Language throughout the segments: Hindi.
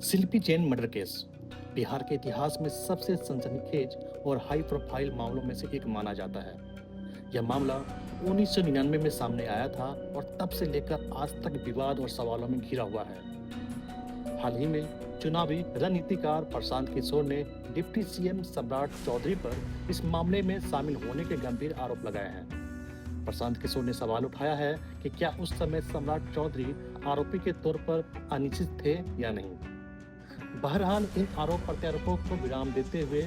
शिल्पी जैन मर्डर केस बिहार के इतिहास में सबसे सनसनीखेज और हाई प्रोफाइल मामलों में से एक माना जाता है। यह मामला 1999 में सामने आया था और तब से लेकर आज तक विवाद और सवालों में घिरा हुआ है। हाल ही में चुनावी रणनीतिकार प्रशांत किशोर ने डिप्टी सीएम सम्राट चौधरी पर इस मामले में शामिल होने के गंभीर आरोप लगाए हैं। प्रशांत किशोर ने सवाल उठाया है कि क्या उस समय सम्राट चौधरी आरोपी के तौर पर अनिश्चित थे या नहीं। बहरहाल इन आरोप प्रत्यारोपों को विराम देते हुए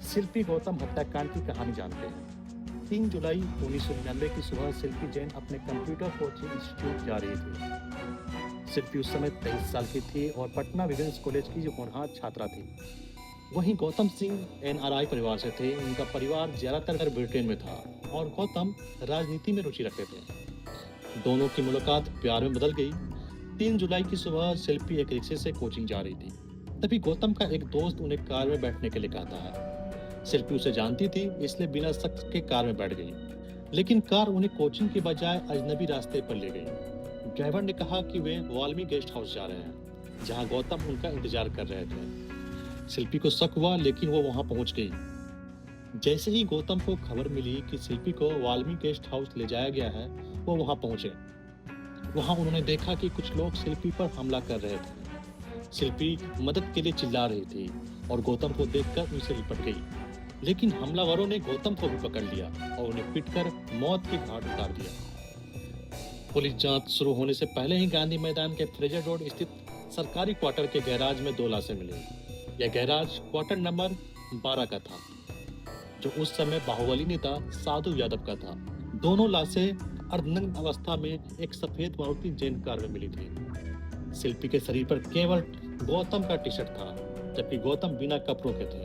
शिल्पी गौतम हत्याकांड की कहानी जानते हैं। 3 जुलाई 1999 की सुबह शिल्पी जैन अपने कंप्यूटर कोचिंग इंस्टीट्यूट जा रही थी। शिल्पी उस समय 23 साल की थी और पटना विमेंस कॉलेज की होनहार छात्रा थी। वहीं गौतम सिंह एनआरआई परिवार से थे। उनका परिवार ज्यादातर ब्रिटेन में था और गौतम राजनीति में रुचि रखते थे। दोनों की मुलाकात प्यार में बदल गई। 3 जुलाई की सुबह शिल्पी एक रिक्शे से कोचिंग जा रही थी। तभी गौतम का एक दोस्त उन्हें कार में बैठने के लिए कहता है। शिल्पी उसे जानती थी, इसलिए बिना शक के कार में बैठ गई, लेकिन कार उन्हें कोचिंग के बजाय अजनबी रास्ते पर ले गई। ड्राइवर ने कहा कि वे वाल्मी गेस्ट हाउस जा रहे हैं, जहां गौतम उनका इंतजार कर रहे थे। शिल्पी को शक हुआ, लेकिन वो वहां पहुंच गई। जैसे ही गौतम को खबर मिली कि शिल्पी को वाल्मी गेस्ट हाउस ले जाया गया है, वो वहां पहुंचे। वहां उन्होंने देखा कि कुछ लोग शिल्पी पर हमला कर रहे थे। शिल्पी मदद के लिए चिल्ला रही थी और गौतम को देखकर उनसे लिपट गई, लेकिन हमलावरों ने गौतम को भी पकड़ लिया और उन्हें पीटकर मौत के घाट उतार दिया। पुलिस जांच शुरू होने से पहले ही गांधी मैदान के फ्रेजर रोड स्थित सरकारी क्वार्टर के गैराज में 2 लाशें मिली। यह गैराज क्वार्टर नंबर 12 का था, जो उस समय बाहुबली नेता साधु यादव का था। दोनों लाशें अर्धनग्न अवस्था में एक सफेद मारुति जैन कार में मिली थी। शिल्पी के शरीर पर केवल गौतम का टी शर्ट था, जबकि गौतम बिना कपड़ों के थे।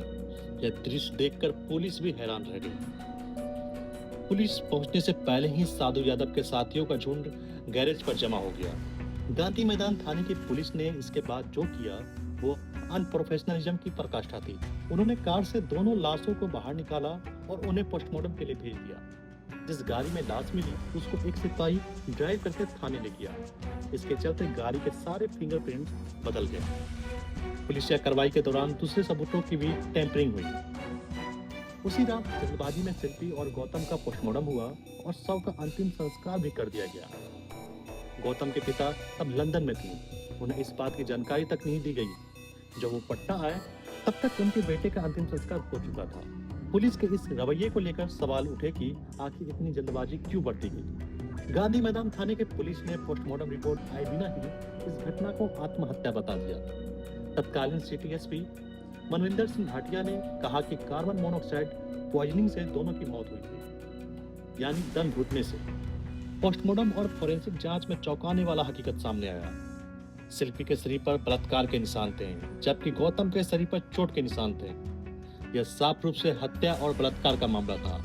यह दृश्य देखकर पुलिस भी हैरान रह गई। पुलिस पहुंचने से पहले ही साधु यादव के साथियों का झुंड गैरेज पर जमा हो गया। गांधी मैदान थाने की पुलिस ने इसके बाद जो किया वो अनप्रोफेशनलिज्म की पराकाष्ठा थी। उन्होंने कार से दोनों लाशों को बाहर निकाला और उन्हें पोस्टमार्टम के लिए भेज दिया। जिस गाड़ी में लाश मिली उसको एक सिपाही ड्राइव करके थाने ले गया। इसके चलते गाड़ी के सारे फिंगरप्रिंट्स बदल गए। पुलिस कार्रवाई के दौरान दूसरे सबूतों की भी टेम्परिंग हुई। उसी रात जल्दबाजी में शिल्पी और गौतम का पोस्टमार्टम हुआ और शव का अंतिम संस्कार भी कर दिया गया। गौतम के पिता तब लंदन में थे। उन्हें इस बात की जानकारी तक नहीं दी गई। जब वो पटना आए तब तक उनके बेटे का अंतिम संस्कार हो चुका था। पुलिस के इस रवैये को लेकर सवाल उठे कि आखिर इतनी जल्दबाजी क्यों बरती गई। गांधी मैदान थाने के पुलिस ने पोस्टमार्टम रिपोर्ट आए बिना ही इस घटना को आत्महत्या बता दिया। तत्कालीन सिटी एसपी मनविंदर सिंह भाटिया ने कहा कि कार्बन मोनोऑक्साइड पॉइजनिंग से दोनों की मौत हुई थी, यानी दम घुटने से। पोस्टमार्टम और फोरेंसिक जांच में चौंकाने वाला हकीकत सामने आया। शिल्पी के शरीर पर बलात्कार के निशान थे, जबकि गौतम के शरीर पर चोट के निशान थे। यह साफ रूप से हत्या और बलात्कार का मामला था।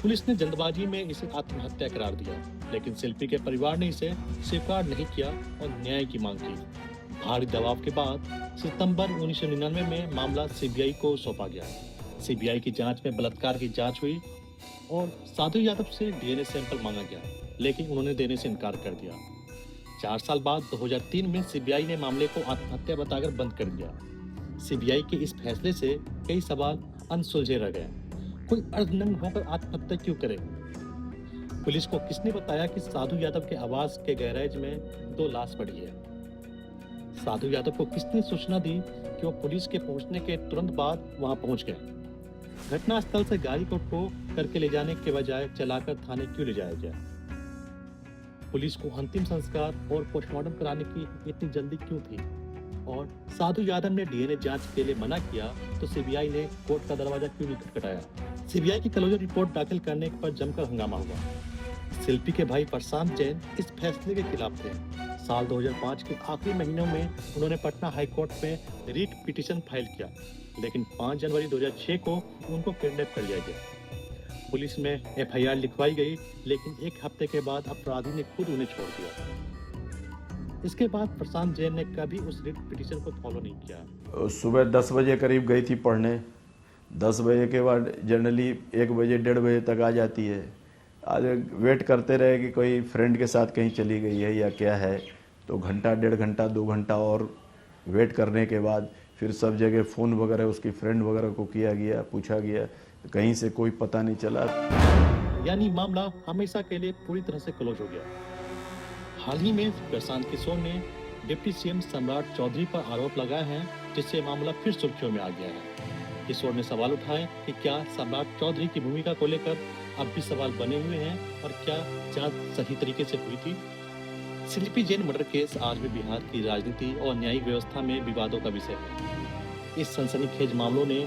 पुलिस ने जल्दबाजी में इसे आत्महत्या करार दिया, लेकिन शिल्पी के परिवार ने इसे स्वीकार नहीं किया और न्याय की मांग की। भारी दबाव के बाद सितंबर 1999 में मामला सीबीआई को सौंपा गया। सीबीआई की जांच में बलात्कार की जांच हुई और साधु यादव से डीएनए सैंपल मांगा गया, लेकिन उन्होंने देने से इनकार कर दिया। 4 साल बाद 2003 में सीबीआई ने मामले को आत्महत्या बताकर बंद कर दिया। सीबीआई के इस फैसले से कई सवाल अनसुलझे रह गए। कोई अर्धनग्न होकर आत्महत्या क्यों करे? पुलिस को किसने बताया कि साधु यादव के आवास के गैरेज में 2 लाश पड़ी है? साधु यादव को किसने सूचना दी कि वो पुलिस के पहुंचने के तुरंत बाद वहां पहुंच गए? घटना स्थल से गाड़ी को टो करके ले जाने के बजाय चलाकर थाने क्यों ले जाया गया? पुलिस को अंतिम संस्कार और पोस्टमार्टम कराने की इतनी जल्दी क्यों थी? और साधु यादव ने डीएनए जांच के लिए मना किया तो सीबीआई ने कोर्ट का दरवाजा क्यों नहीं खटखटाया? सीबीआई की क्लोजर रिपोर्ट दाखिल करने पर जमकर हंगामा हुआ। शिल्पी के भाई प्रशांत जैन इस फैसले के खिलाफ थे। साल 2005 के आखिरी महीनों में उन्होंने पटना हाई कोर्ट में रीट पिटीशन फाइल किया, लेकिन 5 जनवरी 2006 को उनको किडनैप कर लिया गया। पुलिस में एफआईआर लिखवाई गई, लेकिन 1 हफ्ते के बाद अपराधी ने खुद उन्हें छोड़ दिया। इसके बाद प्रशांत जैन ने कभी उस रिट पिटीशन को फॉलो नहीं किया। सुबह 10 बजे करीब गई थी पढ़ने। 10 बजे के बाद जनरली 1 बजे 1:30 बजे तक आ जाती है। आज वेट करते रहे कि कोई फ्रेंड के साथ कहीं चली गई है या क्या है, तो घंटा 1.5 घंटा 2 घंटा और वेट करने के बाद फिर सब जगह फ़ोन वगैरह उसकी फ्रेंड वगैरह को किया गया, पूछा गया, तो कहीं से कोई पता नहीं चला। यानी मामला हमेशा के लिए पूरी तरह से क्लोज हो गया। हाल ही में प्रशांत किशोर ने डिप्टी सीएम सम्राट चौधरी पर आरोप लगाए हैं, जिससे मामला फिर सुर्खियों में आ गया है। किशोर ने सवाल उठाए कि क्या सम्राट चौधरी की भूमिका को लेकर अब भी सवाल बने हुए हैं और क्या जांच सही तरीके से हुई थी। शिल्पी जैन मर्डर केस आज भी बिहार की राजनीति और न्यायिक व्यवस्था में विवादों का विषय है। इस सनसनीखेज मामलों ने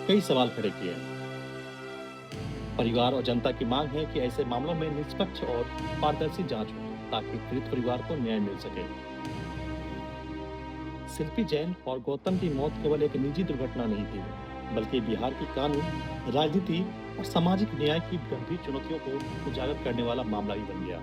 कई सवाल खड़े किए हैं। परिवार और जनता की मांग है कि ऐसे मामलों में निष्पक्ष और पारदर्शी जांच हो ताकि पीड़ित परिवार को न्याय मिल सके। शिल्पी जैन और गौतम की मौत केवल एक निजी दुर्घटना नहीं थी, बल्कि बिहार की कानून, राजनीति और सामाजिक न्याय की गंभीर चुनौतियों को उजागर करने वाला मामला ही बन गया।